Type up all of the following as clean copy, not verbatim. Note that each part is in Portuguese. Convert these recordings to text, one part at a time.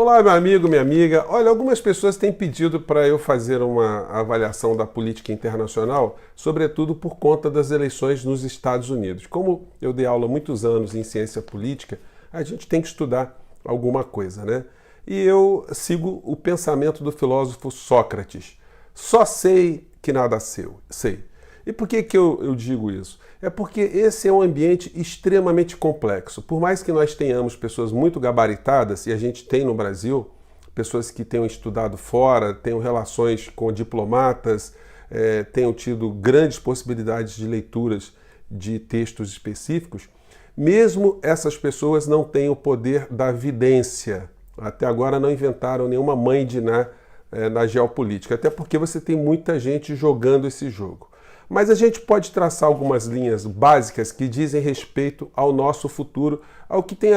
Olá, meu amigo, minha amiga. Olha, algumas pessoas têm pedido para eu fazer uma avaliação da política internacional, sobretudo por conta das eleições nos Estados Unidos. Como eu dei aula há muitos anos em ciência política, a gente tem que estudar alguma coisa, né? E eu sigo o pensamento do filósofo Sócrates. Só sei que nada sei. E por que eu digo isso? É porque esse é um ambiente extremamente complexo. Por mais que nós tenhamos pessoas muito gabaritadas, e a gente tem no Brasil, pessoas que tenham estudado fora, tenham relações com diplomatas, tenham tido grandes possibilidades de leituras de textos específicos, mesmo essas pessoas não têm o poder da vidência. Até agora não inventaram nenhuma mãe de Ná na geopolítica, até porque você tem muita gente jogando esse jogo. Mas a gente pode traçar algumas linhas básicas que dizem respeito ao nosso futuro, ao que tem,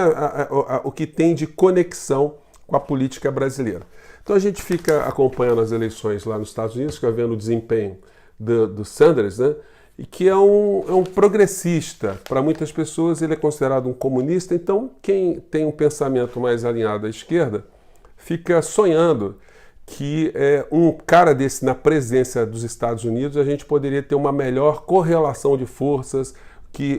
o que tem de conexão com a política brasileira. Então a gente fica acompanhando as eleições lá nos Estados Unidos, fica vendo o desempenho do Sanders, né? E que é um progressista. Para muitas pessoas ele é considerado um comunista, então quem tem um pensamento mais alinhado à esquerda fica sonhando que um cara desse na presidência dos Estados Unidos a gente poderia ter uma melhor correlação de forças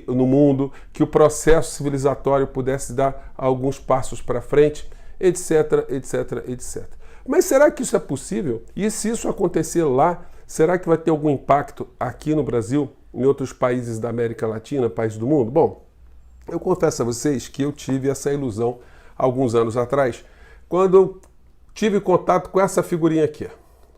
no mundo, que o processo civilizatório pudesse dar alguns passos para frente, etc, etc, etc. Mas será que isso é possível? E se isso acontecer lá, será que vai ter algum impacto aqui no Brasil, em outros países da América Latina, países do mundo? Bom, eu confesso a vocês que eu tive essa ilusão alguns anos atrás, quando eu tive contato com essa figurinha aqui,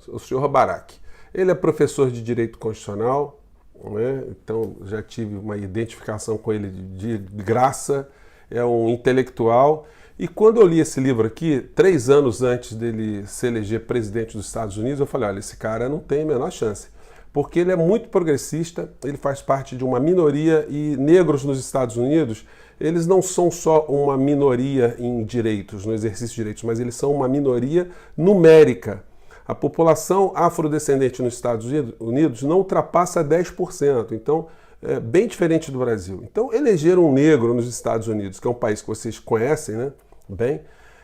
o senhor Barak. Ele é professor de Direito Constitucional, né? Então já tive uma identificação com ele de graça, é um intelectual. E quando eu li esse livro aqui, 3 anos antes dele se eleger presidente dos Estados Unidos, eu falei, olha, esse cara não tem a menor chance. Porque ele é muito progressista, ele faz parte de uma minoria e negros nos Estados Unidos, eles não são só uma minoria em direitos, no exercício de direitos, mas eles são uma minoria numérica. A população afrodescendente nos Estados Unidos não ultrapassa 10%, então é bem diferente do Brasil. Então eleger um negro nos Estados Unidos, que é um país que vocês conhecem, né, bem,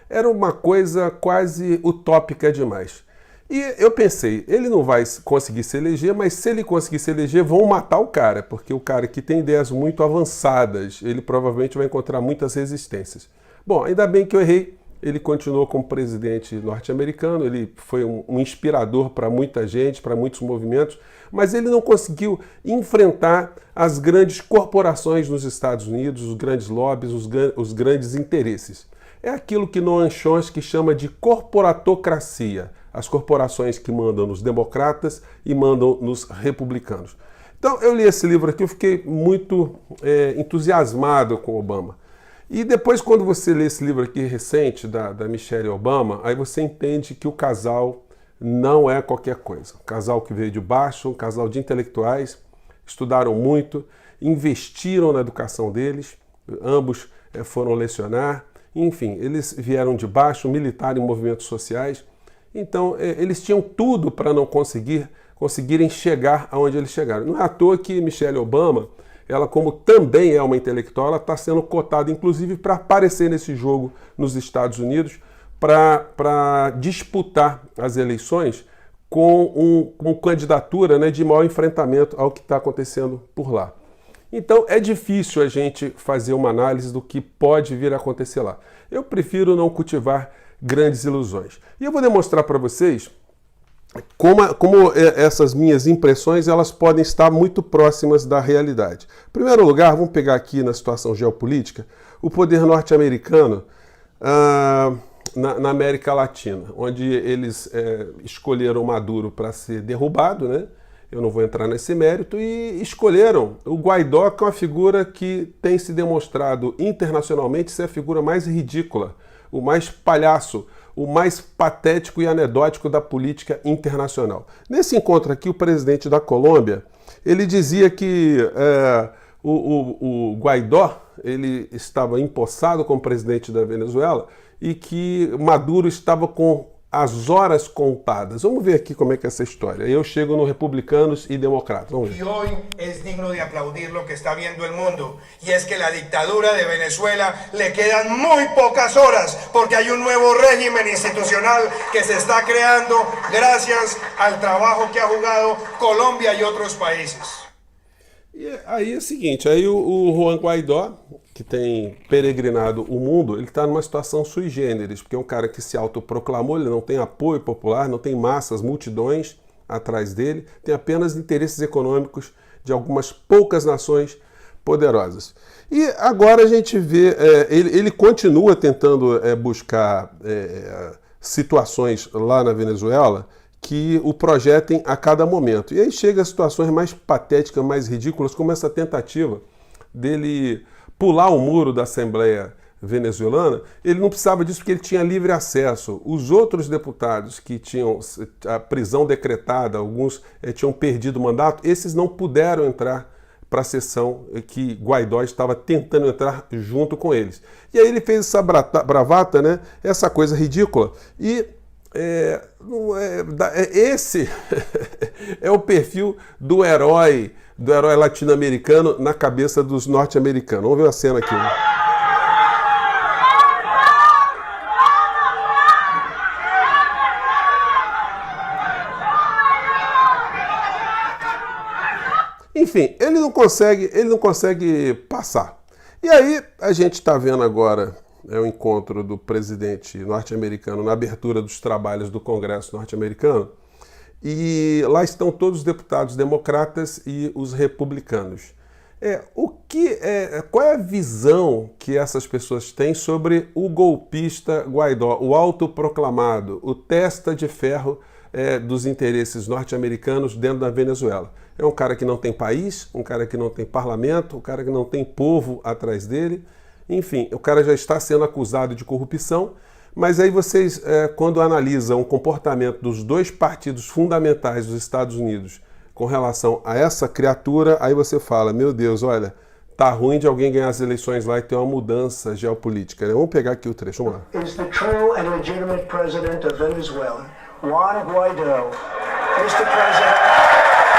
era uma coisa quase utópica demais. E eu pensei, ele não vai conseguir se eleger, mas se ele conseguir se eleger, vão matar o cara, porque o cara que tem ideias muito avançadas, ele provavelmente vai encontrar muitas resistências. Bom, ainda bem que eu errei, ele continuou como presidente norte-americano, ele foi um inspirador para muita gente, para muitos movimentos, mas ele não conseguiu enfrentar as grandes corporações nos Estados Unidos, os grandes lobbies, os grandes interesses. É aquilo que Noam Chomsky chama de corporatocracia. As corporações que mandam nos democratas e mandam nos republicanos. Então eu li esse livro aqui, eu fiquei muito entusiasmado com Obama. E depois, quando você lê esse livro aqui recente, da Michelle Obama, aí você entende que o casal não é qualquer coisa. Um casal que veio de baixo, um casal de intelectuais, estudaram muito, investiram na educação deles, ambos foram lecionar, enfim, eles vieram de baixo, militaram em movimentos sociais. Então, eles tinham tudo para não conseguirem chegar aonde eles chegaram. Não é à toa que Michelle Obama, ela como também é uma intelectual, ela está sendo cotada, inclusive, para aparecer nesse jogo nos Estados Unidos, para disputar as eleições com candidatura, né, de maior enfrentamento ao que está acontecendo por lá. Então, é difícil a gente fazer uma análise do que pode vir a acontecer lá. Eu prefiro não cultivar grandes ilusões. E eu vou demonstrar para vocês como essas minhas impressões elas podem estar muito próximas da realidade. Em primeiro lugar, vamos pegar aqui na situação geopolítica, o poder norte-americano na América Latina, onde eles escolheram Maduro para ser derrubado, né? Eu não vou entrar nesse mérito, e escolheram o Guaidó, que é uma figura que tem se demonstrado internacionalmente ser a figura mais ridícula, o mais palhaço, o mais patético e anedótico da política internacional. Nesse encontro aqui, o presidente da Colômbia, ele dizia que o Guaidó ele estava empossado como presidente da Venezuela e que Maduro estava com as horas contadas. Vamos ver aqui como é que é essa história. Eu chego no Republicanos e Democratas. Vamos ver. Y hoy es digno de aplaudir lo que está viendo el mundo, y es que la dictadura de Venezuela le quedan muy pocas horas, porque hay un nuevo régimen institucional que se está creando gracias al trabajo que ha jugado Colombia y otros países. E aí é o seguinte, aí o Juan Guaidó, que tem peregrinado o mundo, ele está numa situação sui generis, porque é um cara que se autoproclamou, ele não tem apoio popular, não tem massas, multidões atrás dele, tem apenas interesses econômicos de algumas poucas nações poderosas. E agora a gente vê, ele continua tentando buscar situações lá na Venezuela que o projetem a cada momento. E aí chega a situações mais patéticas, mais ridículas, como essa tentativa dele pular o muro da Assembleia venezuelana. Ele não precisava disso porque ele tinha livre acesso. Os outros deputados que tinham a prisão decretada, alguns tinham perdido o mandato, esses não puderam entrar para a sessão que Guaidó estava tentando entrar junto com eles. E aí ele fez essa bravata, né? Essa coisa ridícula. E esse é o perfil do herói latino-americano na cabeça dos norte-americanos. Vamos ver a cena aqui. Enfim, ele não consegue passar. E aí a gente está vendo agora o encontro do presidente norte-americano na abertura dos trabalhos do Congresso norte-americano, e lá estão todos os deputados democratas e os republicanos. Qual é a visão que essas pessoas têm sobre o golpista Guaidó, o autoproclamado, o testa de ferro dos interesses norte-americanos dentro da Venezuela? É um cara que não tem país, um cara que não tem parlamento, um cara que não tem povo atrás dele. Enfim, o cara já está sendo acusado de corrupção, mas aí vocês, quando analisam o comportamento dos dois partidos fundamentais dos Estados Unidos com relação a essa criatura, aí você fala, meu Deus, olha, tá ruim de alguém ganhar as eleições lá e ter uma mudança geopolítica, né? Vamos pegar aqui o trecho, vamos lá. Is the true and legitimate president of Venezuela, Juan Guaidó. Mr. President,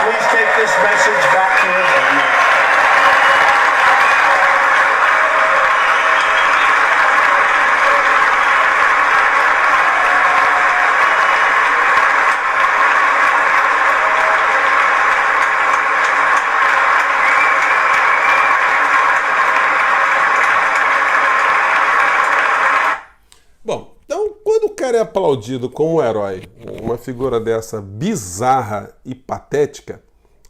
please take this message back to your family. Bom, então quando o cara é aplaudido como um herói, uma figura dessa bizarra e patética,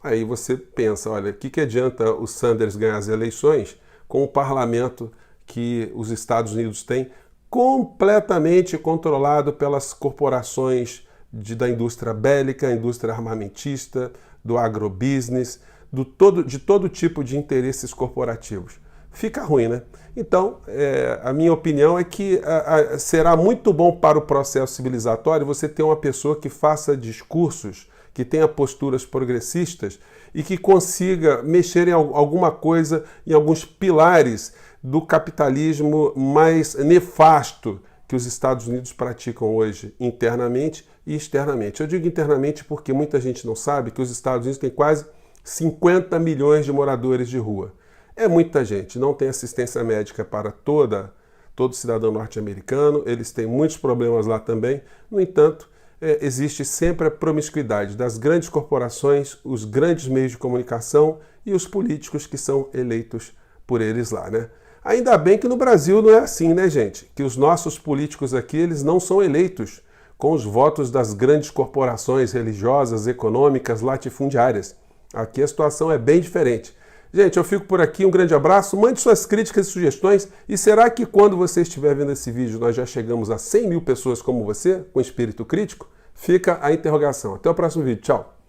aí você pensa, olha, o que adianta o Sanders ganhar as eleições com o parlamento que os Estados Unidos têm completamente controlado pelas corporações da indústria bélica, indústria armamentista, do agrobusiness, de todo tipo de interesses corporativos. Fica ruim, né? Então, a minha opinião é que será muito bom para o processo civilizatório você ter uma pessoa que faça discursos, que tenha posturas progressistas e que consiga mexer em alguma coisa, em alguns pilares do capitalismo mais nefasto que os Estados Unidos praticam hoje, internamente e externamente. Eu digo internamente porque muita gente não sabe que os Estados Unidos têm quase 50 milhões de moradores de rua. É muita gente, não tem assistência médica para todo cidadão norte-americano, eles têm muitos problemas lá também. No entanto, existe sempre a promiscuidade das grandes corporações, os grandes meios de comunicação e os políticos que são eleitos por eles lá, né? Ainda bem que no Brasil não é assim, né, gente? Que os nossos políticos aqui, eles não são eleitos com os votos das grandes corporações religiosas, econômicas, latifundiárias. Aqui a situação é bem diferente. Gente, eu fico por aqui, um grande abraço, mande suas críticas e sugestões, e será que quando você estiver vendo esse vídeo nós já chegamos a 100 mil pessoas como você, com espírito crítico? Fica a interrogação. Até o próximo vídeo, tchau!